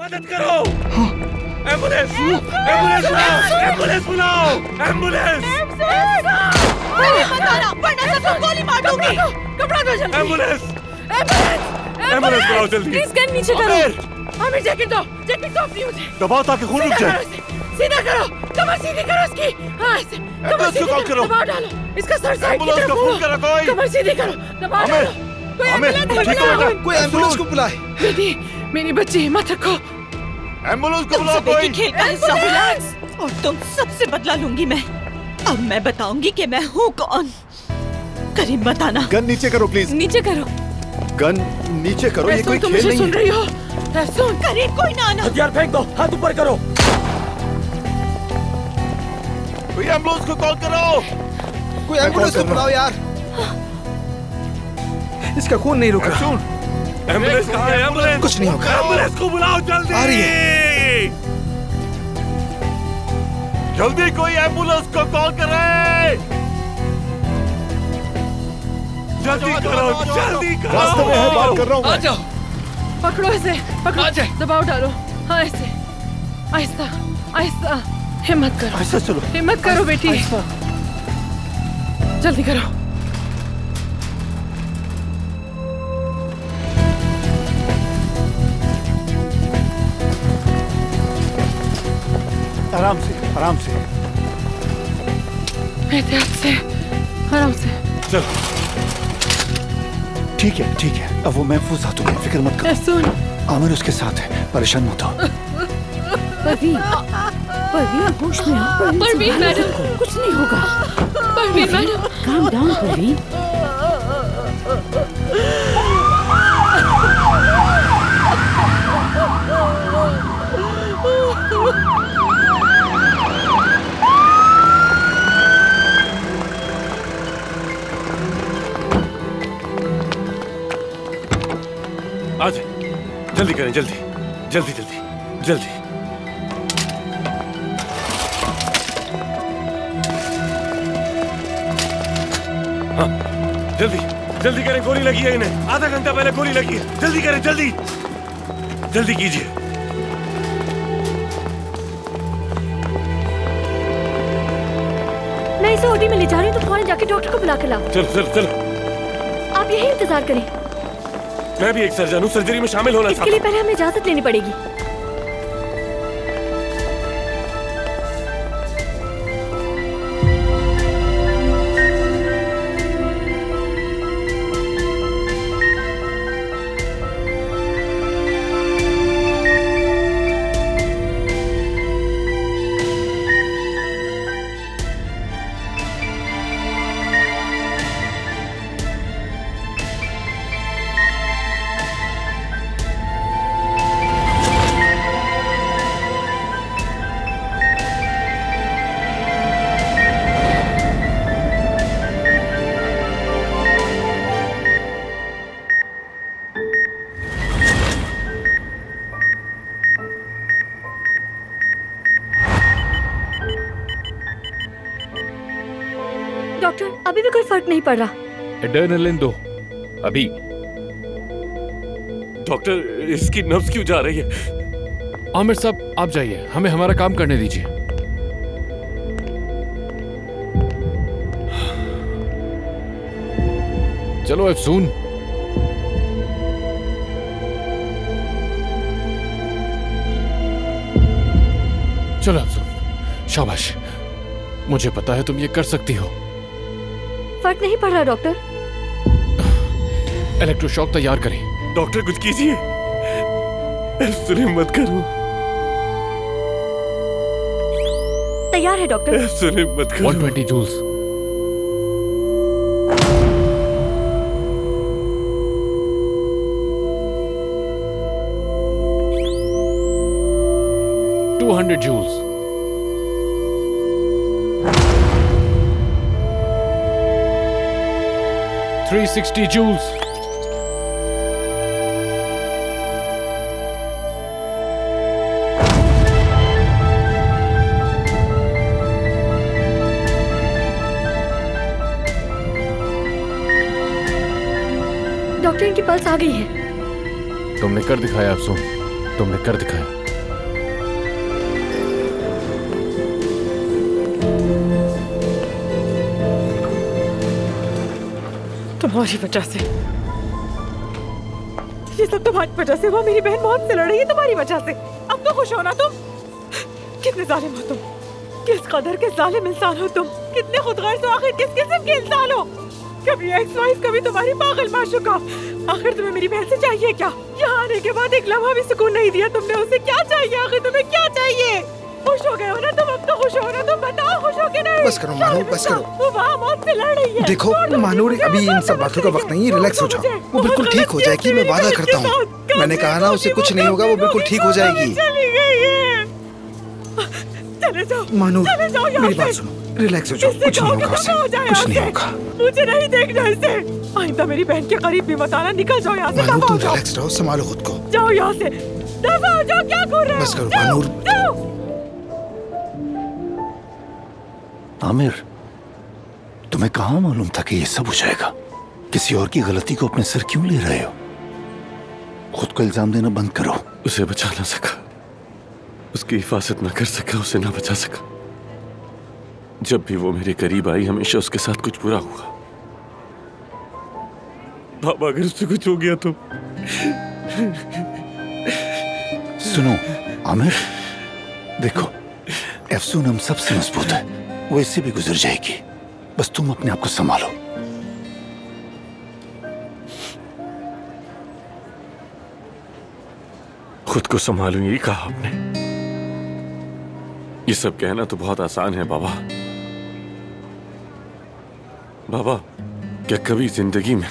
मदद करो। Ambulance ambulance बुलाओ, एम्बुलेंस बुलाओ, एम्बुलेंस। वरना सबको गोली मार दूंगी। कपड़ा दो जल्दी। एम्बुलेंस एम्बुलेंस बुलाओ जल्दी। प्लीज गन नीचे करो। आमिर जैकेट दो अपनी मुझे। दबाओ ताकि खून रुक जाए। सीधा करो, कमर सीधी करो इसकी। हाँ ऐसे। एम्बुलेंस को कॉल करो। दबाव डालो, इसका सर साइड की एम्बुलेंस तरफ को फोन करो कोई। कमर सीधी करो, दबाव डालो। कोई एम्बुलेंस बुलाओ। कोई एम्बुलेंस को बुलाए। बेटी, मेरी बच्ची हिम्मत रखो। एम्बुलेंस को बुलाओ कोई। एम्बुलेंस। और तुम सबसे बदला लूंगी मैं। अब मैं बताऊंगी कि मैं हूँ कौन। करीब मत आना। गन नीचे करो प्लीज। नीचे करो। गन नीचे करो, ये कोई खेल नहीं सुन रही हो? सुन। करीब कोई ना आना। हथियार फेंक दो, हाथ ऊपर करो। कोई एम्बुलेंस को कॉल करो। कोई एम्बुलेंस को बुलाओ यार। इसका खून नहीं रुक रहा। एम्बुलेंस कहाँ है? एम्बुलेंस। कुछ नहीं होगा। एम्बुलेंस को बुलाओ जल्दी। आ रही है। जल्दी कोई एम्बुलेंस को कॉल करे। जल्दी करो, जल्दी करो। रास्ते में है, बात कर रहा हूँ। आ जाओ। पकड़ो इसे, पकड़ो। दबाव डालो। हाँ ऐसे, आहिस्ता आहिस्ता। हिम्मत करो, ऐसा चलो। हिम्मत करो बेटी। जल्दी करो। आराम से, आराम से। एहतियात से, आराम से। चलो। ठीक है, ठीक है। अब वो महफूज हाथों में, फिक्र मत करो। सुन। आमिर उसके साथ है, परेशान मत हो। परवीन, परवीन होश में आओ। परवीन मैडम, कुछ नहीं होगा। Parveen madam, calm down Parveen. आज जल्दी करें, जल्दी जल्दी जल्दी जल्दी। हाँ जल्दी जल्दी करें, गोली लगी है इन्हें। आधा घंटा पहले गोली लगी है। जल्दी करें, जल्दी जल्दी कीजिए। मैं इसे ओटी में ले जा रही हूँ, तो फौरन जाके डॉक्टर को बुला के लाओ। चलो चलो चलो। आप यही इंतजार करें। मैं भी एक सर्जन हूँ, सर्जरी में शामिल होना इसके लिए पहले हमें इजाजत लेनी पड़ेगी। डॉक्टर, अभी भी कोई फर्क नहीं पड़ रहा। एड्रेनलिन दो अभी। डॉक्टर, इसकी नब्ज क्यों जा रही है? आमिर साहब आप जाइए, हमें हमारा काम करने दीजिए। चलो अफसून। चलो अफसून, शाबाश। मुझे पता है तुम ये कर सकती हो। फर्क नहीं पड़ रहा डॉक्टर। इलेक्ट्रोशॉक तैयार करें। डॉक्टर कुछ कीजिए, सुने मत करो। तैयार है डॉक्टर। सुने मत करो। 120 जूल्स। जूल्स। 360 joules. डॉक्टर, इनकी पल्स आ गई है। तुमने कर दिखाया अफसून। तुमने कर दिखाई। तुम्हारी वजह से, ये सब तुम्हारी वजह से हुआ। मेरी बहन मौत से लड़ रही है तुम्हारी वजह से। अब तो खुश हो ना तुम। कितने जालिम हो तुम, किस कदर के जालिम इंसान हो तुम, कितने खुदगर्ज हो, आखिर किस किस्म के इंसान हो। कभी एक्स वाइफ, कभी तुम्हारी पागल माशूका। आखिर तुम्हें मेरी बहन से चाहिए क्या? यहाँ आने के बाद एक लम्हा भी सुकून नहीं दिया तुमने उसे। क्या चाहिए आखिर तुम्हें, क्या चाहिए? खुश हो गए हो ना तुम? अब तो खुश हो ना तुम? बताओ खुश हो के नहीं? बस करो मानूर, बस करो। वो वहाँ मौत से लड़ रही है। देखो मानूर, अभी इन सब बातों का वक्त नहीं है, रिलैक्स हो जाओ। वो बिल्कुल ठीक हो जाएगी, मैं वादा करता हूँ। मैंने कहा ना उसे कुछ नहीं होगा, वो बिल्कुल ठीक हो जाएगी। चली गई है। चले जाओ मानूर, चले जाओ यहाँ मेरी बात से। सुनो, रिलैक्स हो जाओ। कुछ नहीं होगा उसे, कुछ नहीं होगा। मुझे नहीं देखना इसे। आइंदा मेरी बहन के करीब भी मत आना। निकल जाओ यहाँ से। मानूर दफा तुम हो जाओ। रिलैक्स रहो, संभालो खुद को। जाओ यहाँ से, दफा हो जाओ। क्या कर रहे हो? बस करो जाओ, मानूर। जाओ। आमिर, तुम्हें कहाँ मालूम था कि ये सब हो जाएगा? किसी और की गलती को अपने सर क्यों ले रहे हो? खुद को इल्जाम देना बंद करो। उसे बचा ना सका, उसकी हिफाजत ना कर सका, उसे ना बचा सका। जब भी वो मेरे करीब आई, हमेशा उसके साथ कुछ बुरा हुआ। बाबा, अगर उससे कुछ हो गया तो। सुनो आमिर, देखो अफसून हम सबसे मजबूत है, वो इससे भी गुजर जाएगी। बस तुम अपने आप को संभालो। खुद को संभालूं, यही कहा आपने। ये सब कहना तो बहुत आसान है बाबा। बाबा, क्या कभी जिंदगी में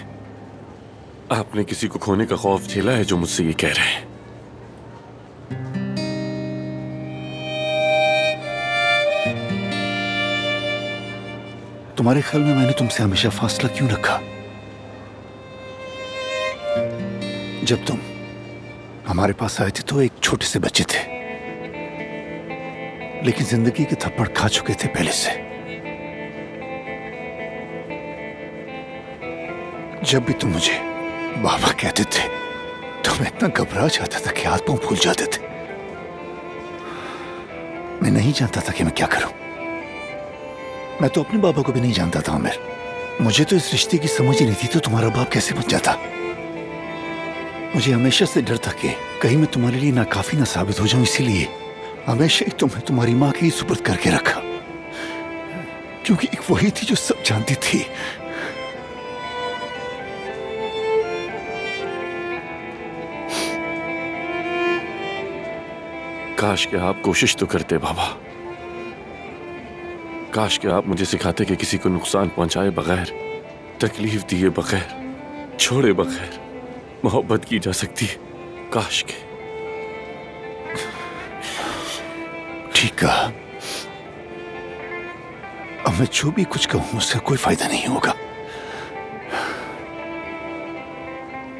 आपने किसी को खोने का खौफ झेला है जो मुझसे ये कह रहे हैं? तुम्हारे ख्याल में मैंने तुमसे हमेशा फासला क्यों रखा? जब तुम हमारे पास आए थे तो एक छोटे से बच्चे थे, लेकिन जिंदगी के थप्पड़ खा चुके थे पहले से। जब भी तुम मुझे बाबा कहते थे तो मैं इतना घबरा जाता था कि हाथ पांव फूल जाते थे। मैं नहीं जानता था कि मैं क्या करूं। मैं तो अपने बाबा को भी नहीं जानता था आमिर। मुझे तो इस रिश्ते की समझ ही नहीं थी, तो तुम्हारा बाप कैसे बन जाता। मुझे हमेशा से डर था कि कहीं मैं तुम्हारे लिए नाकाफी ना साबित हो जाऊं, इसीलिए हमेशा ही तुम्हें तुम्हारी माँ के ही सुपुर्द करके रखा, क्योंकि एक वही थी जो सब जानती थी। काश कि आप कोशिश तो करते बाबा। काश कि आप मुझे सिखाते कि किसी को नुकसान पहुंचाए बगैर, तकलीफ दिए बगैर, छोड़े बगैर मोहब्बत की जा सकती है। काश के। ठीक कहा। अब मैं जो भी कुछ कहूं उसका कोई फायदा नहीं होगा।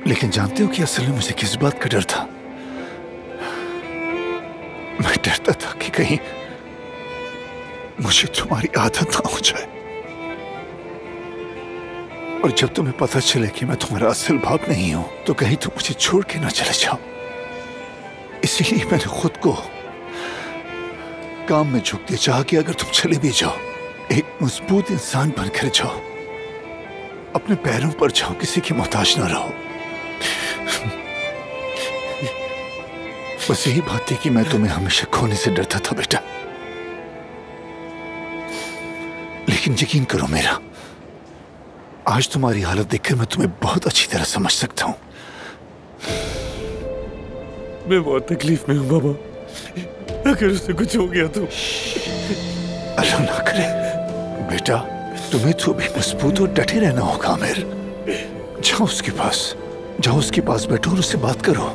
लेकिन जानते हो कि असल में मुझे किस बात का डर था? मैं डरता था कि कहीं मुझे तुम्हारी आदत ना हो जाए, और जब तुम्हें पता चले कि मैं तुम्हारा असल बाप नहीं हूं तो कहीं तुम मुझे छोड़ के ना चले जाओ। इसीलिए मैंने खुद को काम में झोंक दिया, चाहा कि अगर तुम चले भी जाओ, एक मजबूत इंसान बनकर जाओ, अपने पैरों पर जाओ, किसी की मोहताज ना रहो। बस यही बात थी कि मैं तुम्हें हमेशा खोने से डरता था बेटा। लेकिन यकीन करो मेरा, आज तुम्हारी हालत देखकर मैं तुम्हें बहुत अच्छी तरह समझ सकता हूं। मैं बहुत तकलीफ में हूं बाबा। अगर उससे कुछ हो गया तो। अल्लाह ना करे बेटा, तुम्हें तो भी मजबूत और डटे रहना होगा आमिर। जाओ उसके पास बैठो और उससे बात करो।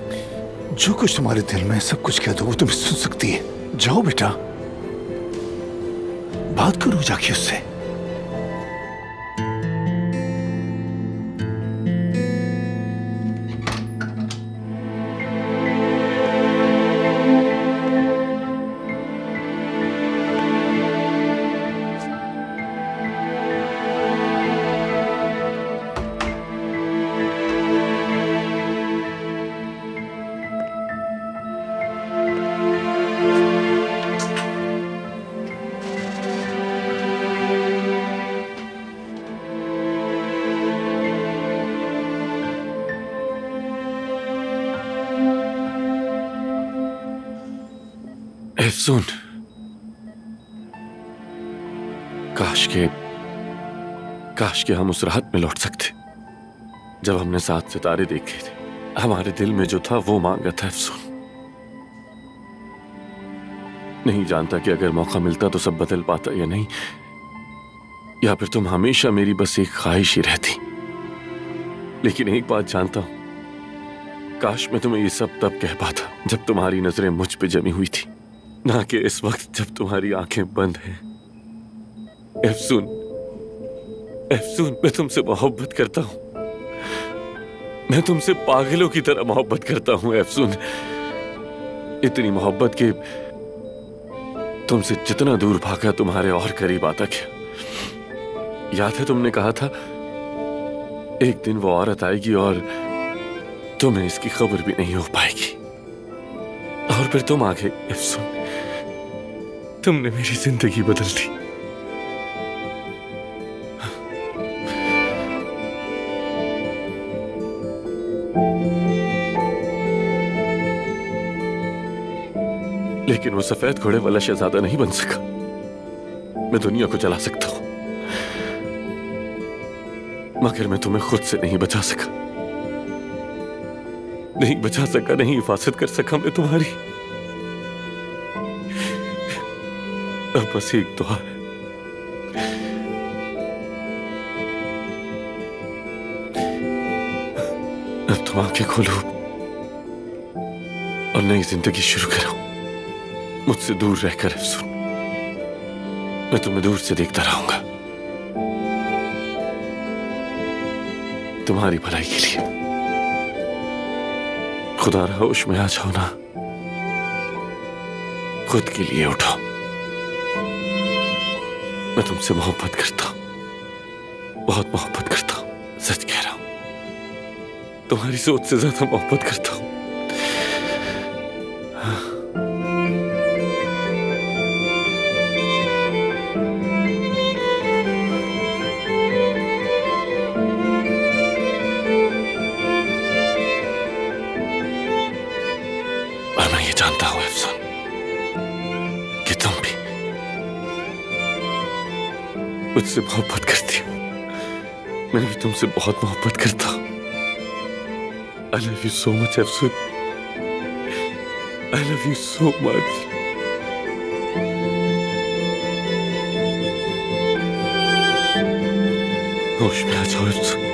जो कुछ तुम्हारे दिल में सब कुछ कह दो, वो तुम्हें सुन सकती है। जाओ बेटा, बात करो जाके उससे। सुन, काश के हम उस रात में लौट सकते जब हमने 7 सितारे देखे थे। हमारे दिल में जो था वो मांगा था अफसून। नहीं जानता कि अगर मौका मिलता तो सब बदल पाता या नहीं, या फिर तुम हमेशा मेरी बस एक ख्वाहिश ही रहती। लेकिन एक बात जानता हूं, काश मैं तुम्हें ये सब तब कह पाता जब तुम्हारी नजरें मुझ पे जमी हुई थी, ना कि इस वक्त जब तुम्हारी आंखें बंद हैं। अफसून, मैं तुमसे मोहब्बत करता हूं। मैं तुमसे पागलों की तरह मोहब्बत करता हूं अफसून। इतनी मोहब्बत कि तुमसे जितना दूर भागा तुम्हारे और करीब आता गया। याद है तुमने कहा था एक दिन वो औरत आएगी और तुम्हें इसकी खबर भी नहीं हो पाएगी। और फिर तुम आ गए अफसून। तुमने मेरी जिंदगी बदल दी। लेकिन वो सफेद घोड़े वाला शहजादा नहीं बन सका। मैं दुनिया को चला सकता हूं, मगर मैं तुम्हें खुद से नहीं बचा सका। नहीं हिफाजत कर सका मैं तुम्हारी। अब बस एक दुआ है, अब तुम आंखें खोलो और नई जिंदगी शुरू करो मुझसे दूर रहकर अफसून। मैं तुम्हें दूर से देखता रहूंगा, तुम्हारी भलाई के लिए। खुदा रहा होश में आ जाओ ना, खुद के लिए उठो। मैं तुमसे मोहब्बत करता हूं, बहुत मोहब्बत करता हूं, सच कह रहा हूं। तुम्हारी सोच से ज्यादा मोहब्बत करता हूं। जानता हूं अफसून कि तुम भी मुझसे मोहब्बत करती हो। मैं भी तुमसे बहुत मोहब्बत करता हूं। I love you so much अफसून। I love you so much। होश में आ जाओ अफसून।